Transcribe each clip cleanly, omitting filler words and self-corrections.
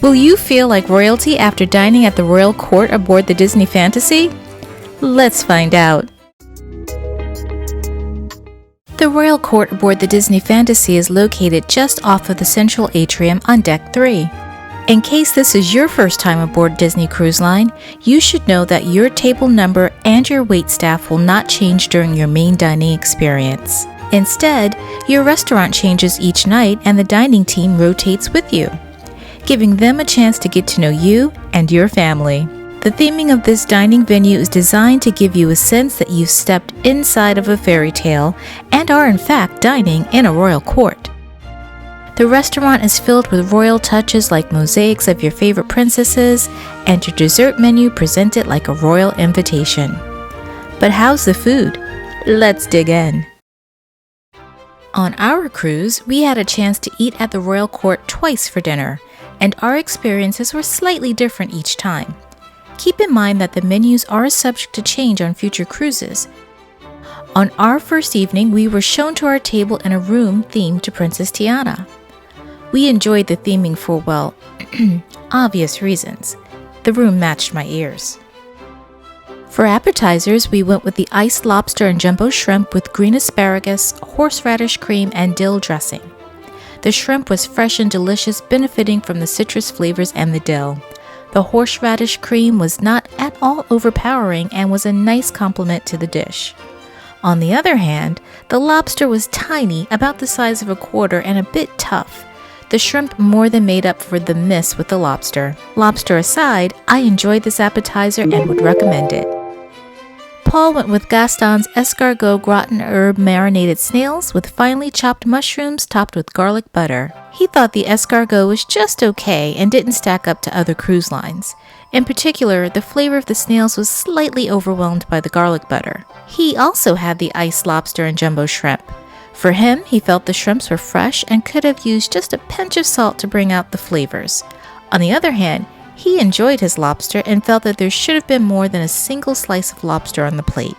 Will you feel like royalty after dining at the royal court aboard the Disney Fantasy? Let's find out. The royal court aboard the Disney Fantasy is located just off of the central atrium on Deck 3. In case this is your first time aboard Disney Cruise Line, you should know that your table number and your waitstaff will not change during your main dining experience. Instead, your restaurant changes each night and the dining team rotates with you, giving them a chance to get to know you and your family. The theming of this dining venue is designed to give you a sense that you've stepped inside of a fairy tale and are in fact dining in a royal court. The restaurant is filled with royal touches like mosaics of your favorite princesses, and your dessert menu presented like a royal invitation. But how's the food? Let's dig in. On our cruise, we had a chance to eat at the royal court twice for dinner, and our experiences were slightly different each time. Keep in mind that the menus are subject to change on future cruises. On our first evening, we were shown to our table in a room themed to Princess Tiana. We enjoyed the theming for, well, obvious reasons. The room matched my ears. For appetizers, we went with the iced lobster and jumbo shrimp with green asparagus, horseradish cream, and dill dressing. The shrimp was fresh and delicious, benefiting from the citrus flavors and the dill. The horseradish cream was not at all overpowering and was a nice complement to the dish. On the other hand, the lobster was tiny, about the size of a quarter, and a bit tough. The shrimp more than made up for the miss with the lobster. Lobster aside, I enjoyed this appetizer and would recommend it. Paul went with Gaston's escargot gratin herb marinated snails with finely chopped mushrooms topped with garlic butter. He thought the escargot was just okay and didn't stack up to other cruise lines. In particular, the flavor of the snails was slightly overwhelmed by the garlic butter. He also had the iced lobster and jumbo shrimp. For him, he felt the shrimps were fresh and could have used just a pinch of salt to bring out the flavors. On the other hand, he enjoyed his lobster and felt that there should have been more than a single slice of lobster on the plate.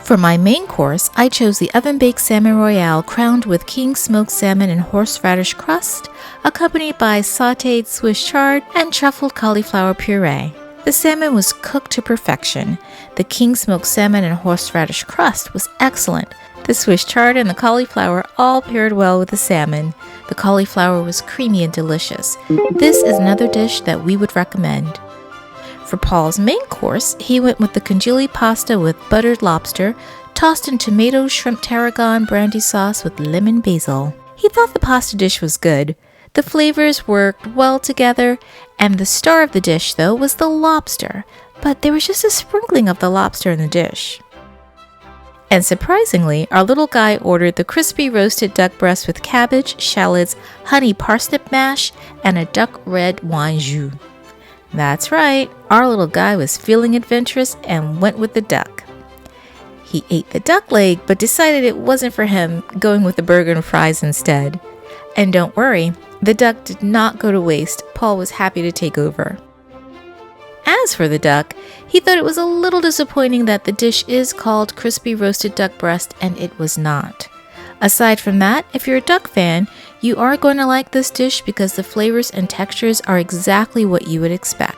For my main course, I chose the oven-baked salmon royale crowned with king smoked salmon and horseradish crust, accompanied by sautéed Swiss chard and truffled cauliflower puree. The salmon was cooked to perfection. The king smoked salmon and horseradish crust was excellent. The Swiss chard and the cauliflower all paired well with the salmon. The cauliflower was creamy and delicious. This is another dish that we would recommend. For Paul's main course, he went with the congealed pasta with buttered lobster, tossed in tomato shrimp tarragon brandy sauce with lemon basil. He thought the pasta dish was good. The flavors worked well together, and the star of the dish, though, was the lobster, but there was just a sprinkling of the lobster in the dish. And surprisingly, our little guy ordered the crispy roasted duck breast with cabbage, shallots, honey parsnip mash, and a duck red wine jus. That's right, our little guy was feeling adventurous and went with the duck. He ate the duck leg, but decided it wasn't for him, going with the burger and fries instead. And don't worry, the duck did not go to waste. Paul was happy to take over. As for the duck, he thought it was a little disappointing that the dish is called crispy roasted duck breast, and it was not. Aside from that, if you're a duck fan, you are going to like this dish because the flavors and textures are exactly what you would expect.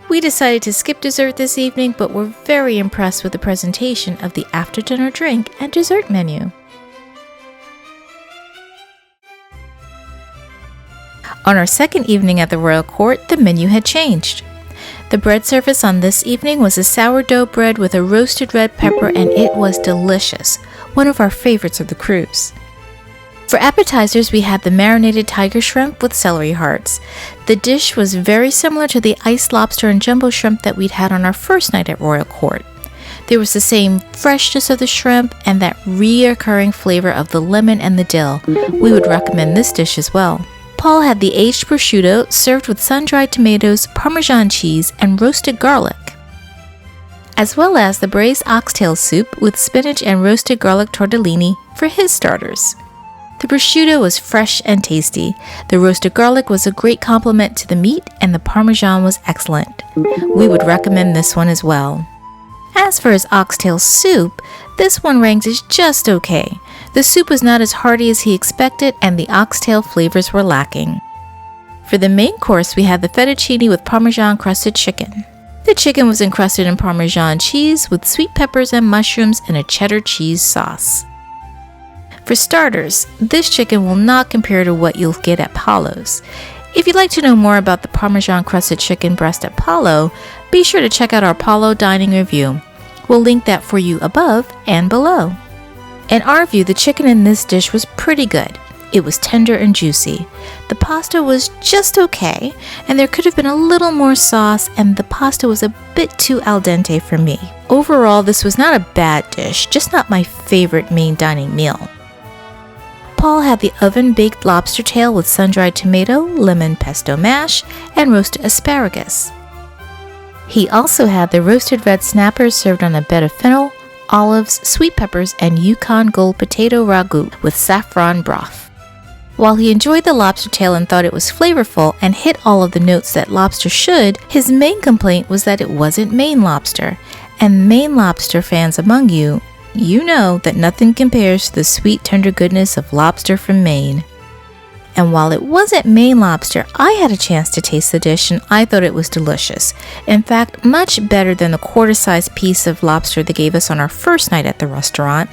We decided to skip dessert this evening, but were very impressed with the presentation of the after-dinner drink and dessert menu. On our second evening at the Royal Court, the menu had changed. The bread service on this evening was a sourdough bread with a roasted red pepper, and it was delicious, one of our favorites of the cruise. For appetizers, we had the marinated tiger shrimp with celery hearts. The dish was very similar to the iced lobster and jumbo shrimp that we'd had on our first night at Royal Court. There was the same freshness of the shrimp and that reoccurring flavor of the lemon and the dill. We would recommend this dish as well. Paul had the aged prosciutto served with sun-dried tomatoes, Parmesan cheese, and roasted garlic, as well as the braised oxtail soup with spinach and roasted garlic tortellini for his starters. The prosciutto was fresh and tasty. The roasted garlic was a great complement to the meat, and the Parmesan was excellent. We would recommend this one as well. As for his oxtail soup, this one ranks as just okay. The soup was not as hearty as he expected, and the oxtail flavors were lacking. For the main course, we had the fettuccine with Parmesan crusted chicken. The chicken was encrusted in Parmesan cheese with sweet peppers and mushrooms and a cheddar cheese sauce. For starters, this chicken will not compare to what you'll get at Paulo's. If you'd like to know more about the Parmesan crusted chicken breast at Paulo, be sure to check out our Paulo dining review. We'll link that for you above and below. In our view, the chicken in this dish was pretty good. It was tender and juicy. The pasta was just okay, and there could have been a little more sauce, and the pasta was a bit too al dente for me. Overall, this was not a bad dish, just not my favorite main dining meal. Paul had the oven-baked lobster tail with sun-dried tomato, lemon pesto mash, and roasted asparagus. He also had the roasted red snappers served on a bed of fennel, olives, sweet peppers, and Yukon Gold potato ragu with saffron broth. While he enjoyed the lobster tail and thought it was flavorful and hit all of the notes that lobster should, his main complaint was that it wasn't Maine lobster. And Maine lobster fans among you, you know that nothing compares to the sweet tender goodness of lobster from Maine. And while it wasn't Maine lobster, I had a chance to taste the dish and I thought it was delicious. In fact, much better than the quarter-sized piece of lobster they gave us on our first night at the restaurant.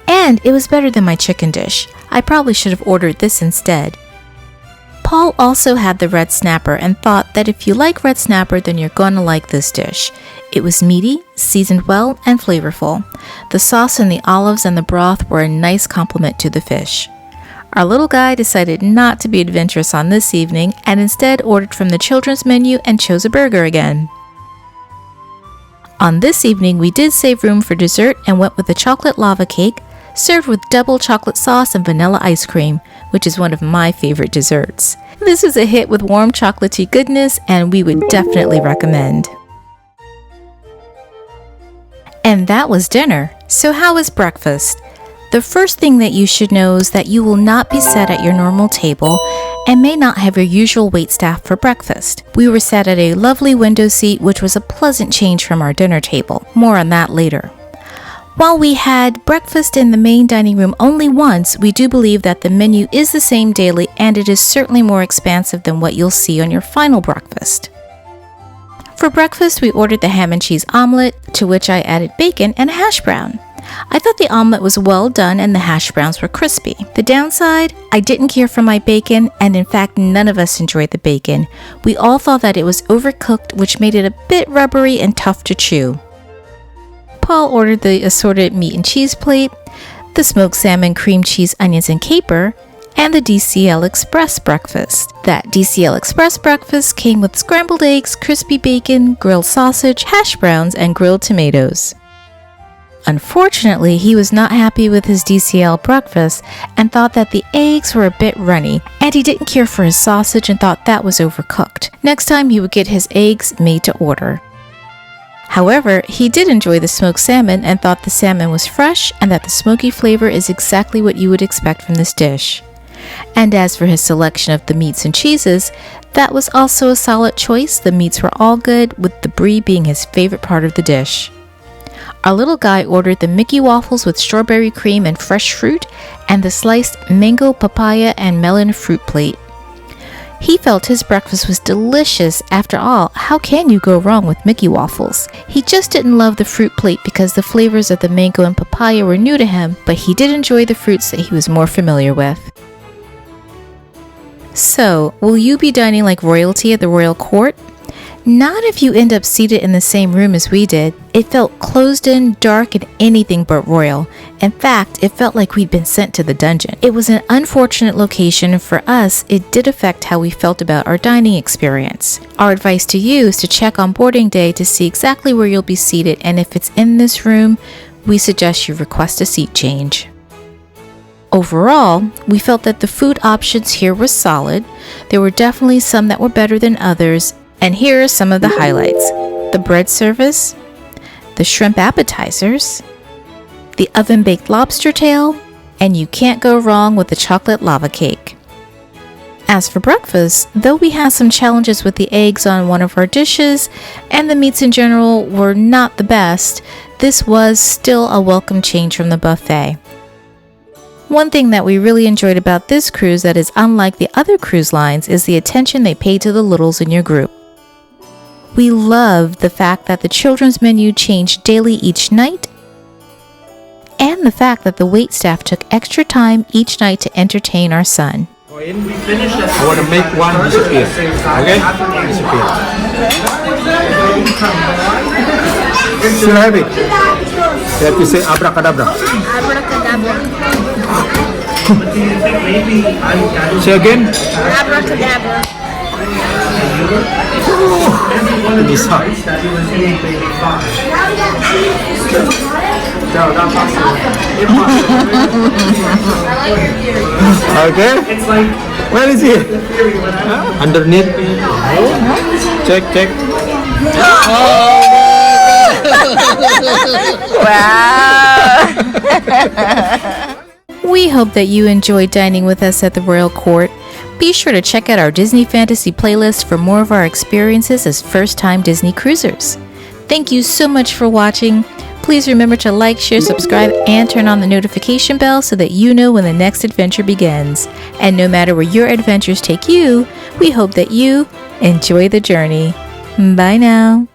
And it was better than my chicken dish. I probably should have ordered this instead. Paul also had the red snapper and thought that if you like red snapper, then you're gonna like this dish. It was meaty, seasoned well, and flavorful. The sauce and the olives and the broth were a nice complement to the fish. Our little guy decided not to be adventurous on this evening and instead ordered from the children's menu and chose a burger again. On this evening, we did save room for dessert and went with the chocolate lava cake, served with double chocolate sauce and vanilla ice cream, which is one of my favorite desserts. This was a hit with warm chocolatey goodness, and we would definitely recommend. And that was dinner. So how was breakfast? The first thing that you should know is that you will not be sat at your normal table and may not have your usual waitstaff for breakfast. We were sat at a lovely window seat, which was a pleasant change from our dinner table. More on that later. While we had breakfast in the main dining room only once, we do believe that the menu is the same daily and it is certainly more expansive than what you'll see on your final breakfast. For breakfast, we ordered the ham and cheese omelet, to which I added bacon and a hash brown. I thought the omelet was well done and the hash browns were crispy. The downside, I didn't care for my bacon, and in fact none of us enjoyed the bacon. We all thought that it was overcooked, which made it a bit rubbery and tough to chew. Paul ordered the assorted meat and cheese plate, the smoked salmon, cream cheese, onions, and caper, and the DCL Express breakfast. That DCL Express breakfast came with scrambled eggs, crispy bacon, grilled sausage, hash browns, and grilled tomatoes. Unfortunately, he was not happy with his DCL breakfast and thought that the eggs were a bit runny, and he didn't care for his sausage and thought that was overcooked. Next time he would get his eggs made to order. However, he did enjoy the smoked salmon and thought the salmon was fresh and that the smoky flavor is exactly what you would expect from this dish. And as for his selection of the meats and cheeses, that was also a solid choice. The meats were all good, with the brie being his favorite part of the dish. Our little guy ordered the Mickey waffles with strawberry cream and fresh fruit and the sliced mango, papaya, and melon fruit plate. He felt his breakfast was delicious. After all, how can you go wrong with Mickey waffles? He just didn't love the fruit plate because the flavors of the mango and papaya were new to him, but he did enjoy the fruits that he was more familiar with. So, will you be dining like royalty at the royal court? Not if you end up seated in the same room as we did. It felt closed in, dark, and anything but royal. In fact, it felt like we'd been sent to the dungeon. It was an unfortunate location, and for us, it did affect how we felt about our dining experience. Our advice to you is to check on boarding day to see exactly where you'll be seated, and if it's in this room, we suggest you request a seat change. Overall, we felt that the food options here were solid. There were definitely some that were better than others, and here are some of the highlights. The bread service, the shrimp appetizers, the oven-baked lobster tail, and you can't go wrong with the chocolate lava cake. As for breakfast, though we had some challenges with the eggs on one of our dishes, and the meats in general were not the best, this was still a welcome change from the buffet. One thing that we really enjoyed about this cruise that is unlike the other cruise lines is the attention they pay to the littles in your group. We loved the fact that the children's menu changed daily each night, and the fact that the waitstaff took extra time each night to entertain our son. I want to make one disappear. Okay? Disappear. Still have it. You have to say abracadabra. Abracadabra. Say again. Abracadabra. It is hot. Okay. Where is he? Underneath. Check. We hope that you enjoyed dining with us at the Royal Court. Be sure to check out our Disney Fantasy playlist for more of our experiences as first-time Disney cruisers. Thank you so much for watching. Please remember to like, share, subscribe, and turn on the notification bell so that you know when the next adventure begins. And no matter where your adventures take you, we hope that you enjoy the journey. Bye now.